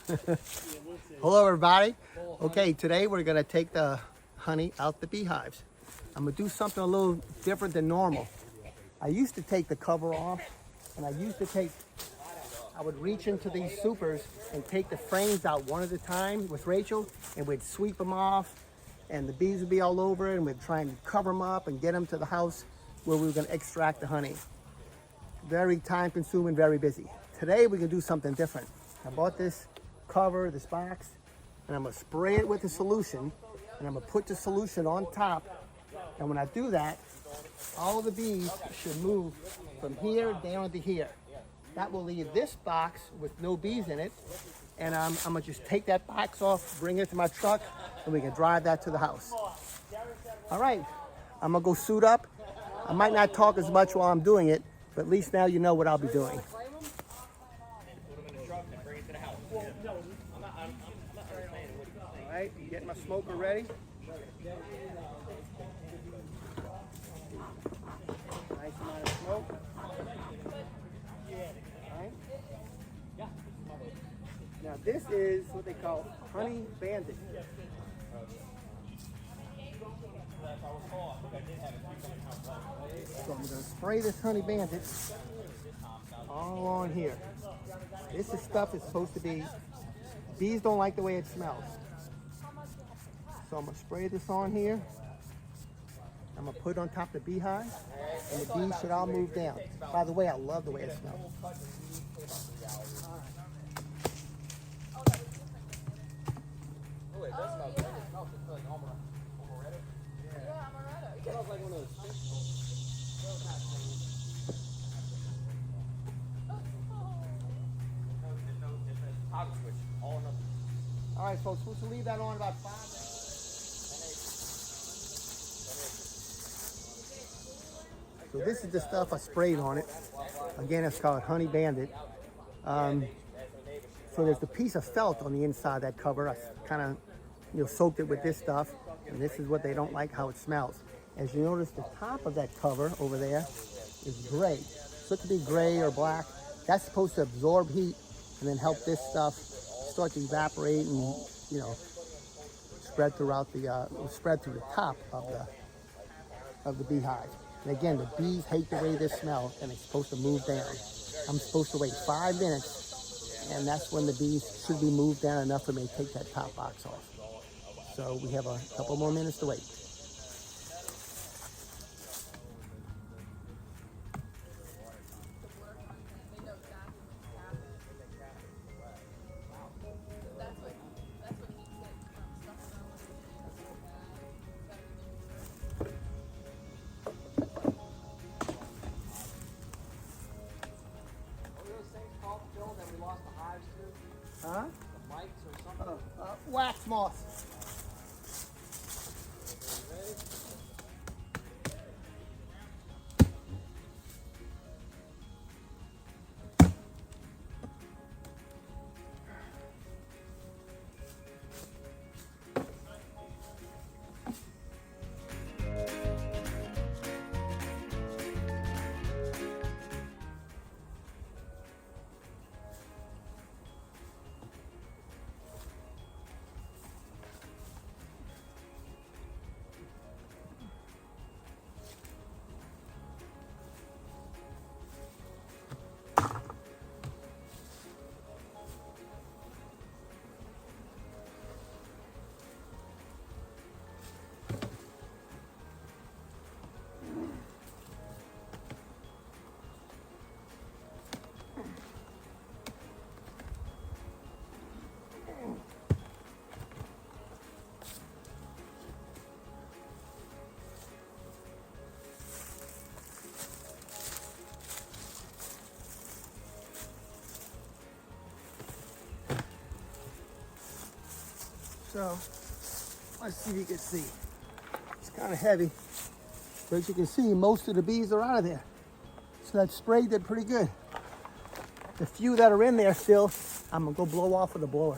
Hello everybody. Okay, today we're gonna take the honey out the beehives. I'm gonna do something a little different than normal. I used to take the cover off, and I would reach into these supers and take the frames out one at a time with Rachel, and we'd sweep them off, and the bees would be all over it, and we'd try and cover them up and get them to the house where we were gonna extract the honey. Very time consuming, very busy. Today we're gonna do something different. I bought this cover, this box, and I'm gonna spray it with the solution, and I'm gonna put the solution on top. And when I do that, all the bees should move from here down to here. That will leave this box with no bees in it, and I'm gonna just take that box off, bring it to my truck, and we can drive that to the house. All right, I'm gonna go suit up. I might not talk as much while I'm doing it, but at least now you know what I'll be doing. All right, getting my smoker ready. Nice amount of smoke. All right. Now this is what they call Honey Bandit. So I'm going to spray this Honey Bandit all on here. This is stuff that's supposed to be, bees don't like the way it smells. So I'm going to spray this on here. I'm going to put it on top of the beehive, and the bees should all move down. By the way, I love the way it smells. Oh, it does smell good. It smells just like amaretto. Yeah, amaretto. It smells like one of those fish bowls. It's a toggle switch, all or nothing. All right, so I'm supposed to leave that on about 5 minutes. So this is the stuff I sprayed on it. Again, it's called Honey Bandit. So there's a piece of felt on the inside of that cover. I kind of, soaked it with this stuff, and this is what they don't like, how it smells. As you notice, the top of that cover over there is gray. So it could be gray or black. That's supposed to absorb heat and then help this stuff start to evaporate and, spread through the top of the beehive. And again, the bees hate the way this smells, and it's supposed to move down. I'm supposed to wait 5 minutes, and that's when the bees should be moved down enough for me to take that top box off. So we have a couple more minutes to wait. Huh? The mites or something. Wax moth. So let's see if you can see. It's kind of heavy, but as you can see, most of the bees are out of there. So that spray did pretty good. The few that are in there still, I'm gonna go blow off with a blower.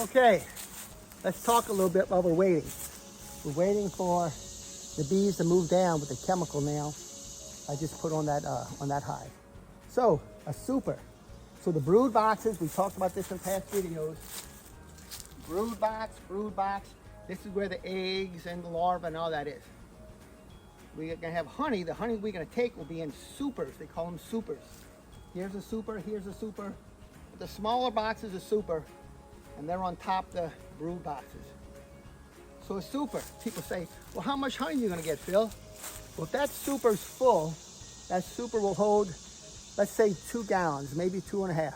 Okay, let's talk a little bit while we're waiting. We're waiting for the bees to move down with the chemical nail I just put on that hive. So, a super. So the brood boxes, we talked about this in past videos. Brood box. This is where the eggs and the larvae and all that is. We're gonna have honey. The honey we're gonna take will be in supers. They call them supers. Here's a super, here's a super. The smaller box is a super, and they're on top the brood boxes. So a super, people say, well, how much honey are you gonna get, Phil? Well, if that super's full, that super will hold, let's say 2 gallons, maybe 2.5,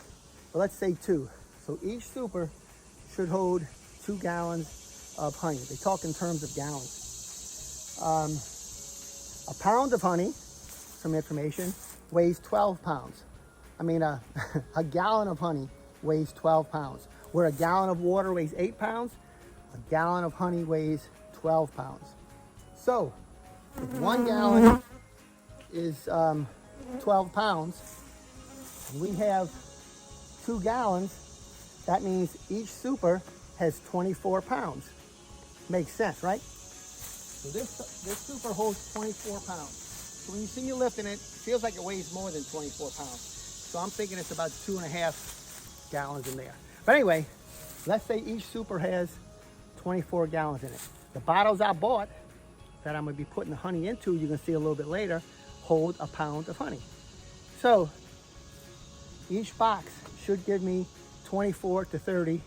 but let's say 2. So each super should hold 2 gallons of honey. They talk in terms of gallons. A pound of honey, some information, weighs 12 pounds. I mean, a gallon of honey weighs 12 pounds. Where a gallon of water weighs 8 pounds, a gallon of honey weighs 12 pounds. So, if 1 gallon is 12 pounds, and we have 2 gallons, that means each super has 24 pounds. Makes sense, right? So this super holds 24 pounds. So when you see me lifting it, it feels like it weighs more than 24 pounds. So I'm thinking it's about 2.5 gallons in there. But anyway, let's say each super has 24 gallons in it. The bottles I bought that I'm gonna be putting the honey into, you're gonna see a little bit later, hold a pound of honey. So each box should give me 24 to 30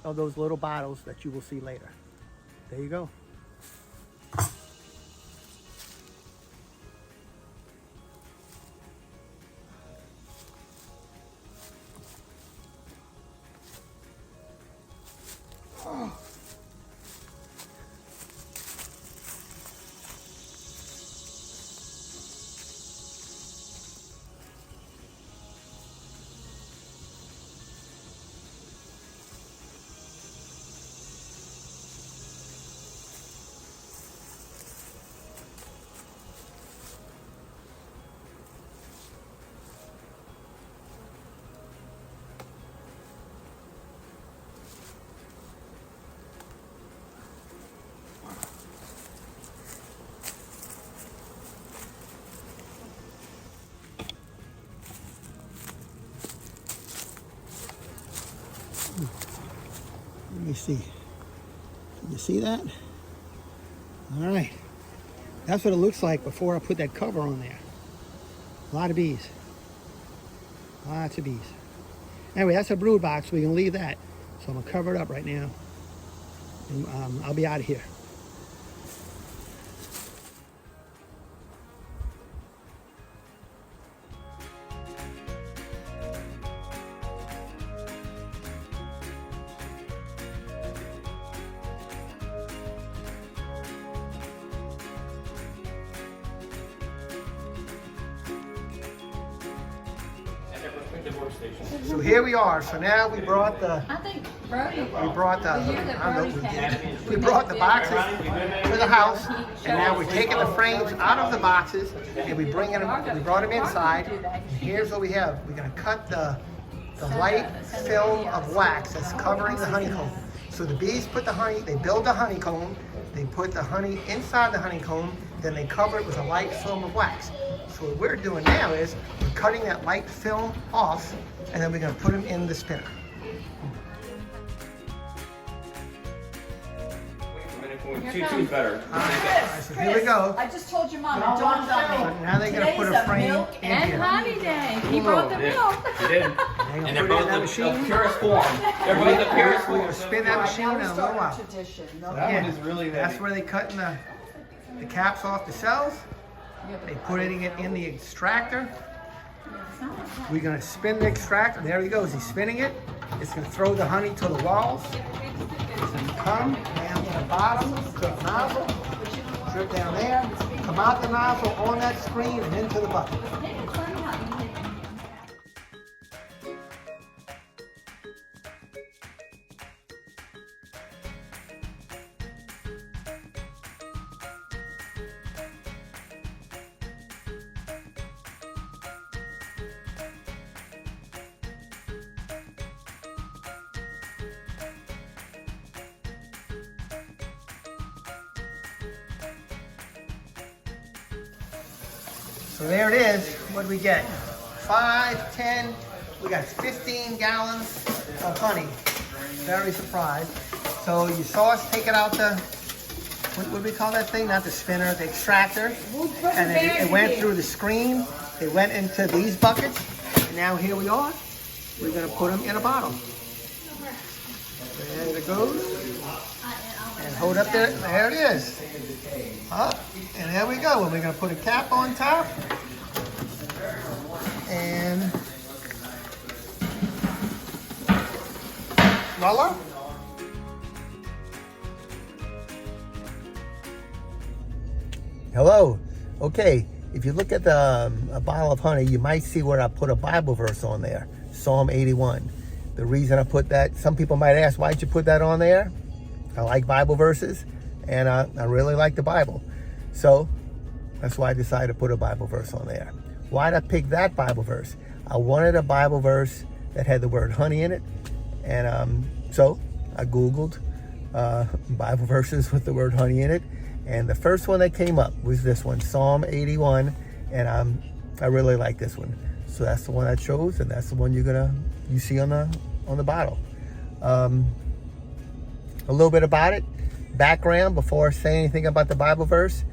of those little bottles that you will see later. There you go. Let me see. Can you see that? All right. That's what it looks like before I put that cover on there. A lot of bees. Lots of bees. Anyway, that's a brood box. We can leave that. So I'm going to cover it up right now. And I'll be out of here. So here we are. So now we brought the boxes to the house, and now we're taking the frames out of the boxes and we brought them inside. And here's what we have. We're going to cut the light film of wax that's covering the honeycomb. So the bees put the honey, they build the honeycomb, they put the honey inside the honeycomb, then they cover it with a light film of wax. So what we're doing now is we're cutting that light film off, and then we're going to put them in the spinner. Two's better. All right, so here we go. I just told your mom, it dawned on me. Now they're going to put a frame milk in and here. honey day. He brought the milk. You did. They're And going they're to put it both in that the machine. purest form. They're both the purest We're form. going to spin that machine in a little while. Tradition. That one is really That's heavy. where they're cutting the caps off the cells. They putting it in the extractor. We're going to spin the extractor. There he goes. He's spinning it. It's going to throw the honey to the walls. It's going to come down to the bottom to the nozzle. Drip down there. Come out the nozzle on that screen and into the bucket. So there it is. What do we get? 5, 10, we got 15 gallons of honey. Very surprised. So you saw us take it out the, what do we call that thing? Not the spinner, the extractor. And it went through the screen. It went into these buckets. And now here we are. We're gonna put them in a bottle. There it goes. And hold up there, there it is. Up, and there we go. And we're gonna put a cap on top. And voila. Hello. Okay, if you look at the a bottle of honey, you might see where I put a Bible verse on there, Psalm 81. The reason I put that, some people might ask, why'd you put that on there? I like Bible verses, and I really like the Bible. So that's why I decided to put a Bible verse on there. Why'd I pick that Bible verse? I wanted a Bible verse that had the word honey in it. And so I Googled Bible verses with the word honey in it. And the first one that came up was this one, Psalm 81. And I really like this one. So that's the one I chose, and that's the one you see on the bottle. A little bit about it. Background before I say anything about the Bible verse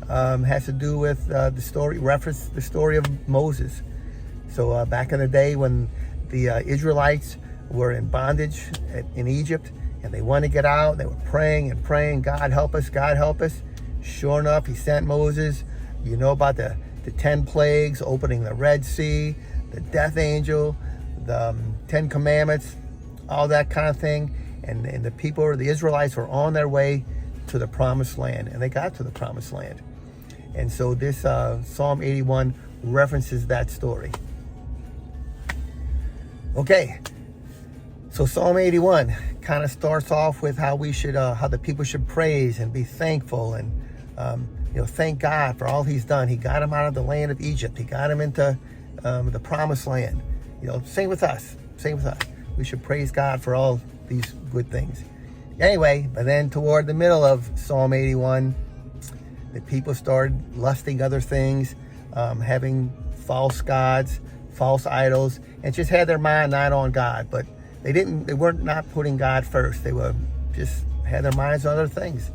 has to do with reference the story of Moses. So back in the day when the Israelites were in bondage in Egypt and they wanted to get out, they were praying and praying, God help us, God help us. Sure enough, he sent Moses. You know about the 10 plagues, opening the Red Sea, the death angel, the 10 commandments, all that kind of thing. And the people, the Israelites, were on their way to the promised land, and they got to the promised land. And so this Psalm 81 references that story. Okay, so Psalm 81 kind of starts off with how we should, how the people should praise and be thankful and thank God for all he's done. He got them out of the land of Egypt. He got them into the promised land. Same with us. Same with us. We should praise God for all these good things. Anyway, but then toward the middle of Psalm 81, the people started lusting other things, having false gods, false idols, and just had their mind not on God. But they weren't not putting God first. They were just had their minds on other things,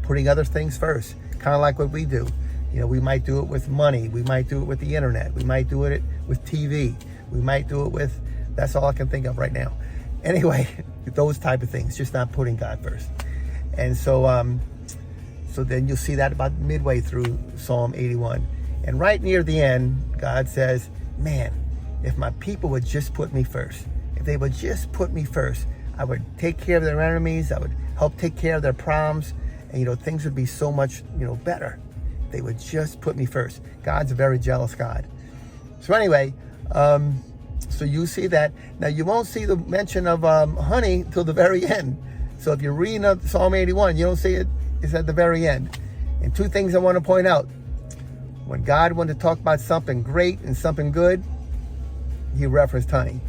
putting other things first. Kind of like what we do. We might do it with money. We might do it with the internet. We might do it with TV. We might do it with, that's all I can think of right now. Anyway, those type of things, just not putting God first. And so so then you'll see that about midway through Psalm 81. And right near the end, God says, man, if my people would just put me first, if they would just put me first, I would take care of their enemies, I would help take care of their problems, and things would be so much better. They would just put me first. God's a very jealous God. So anyway, so you see that. Now you won't see the mention of honey till the very end. So if you're reading Psalm 81, you don't see it. It's at the very end. And two things I want to point out. When God wanted to talk about something great and something good, he referenced honey.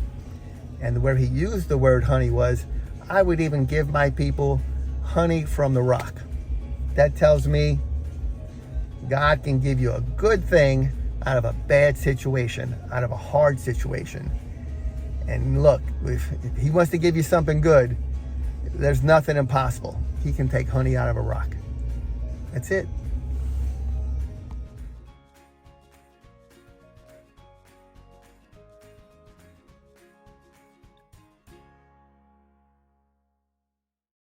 And where he used the word honey was, I would even give my people honey from the rock. That tells me God can give you a good thing out of a bad situation, out of a hard situation. And look, if he wants to give you something good, there's nothing impossible. He can take honey out of a rock. That's it.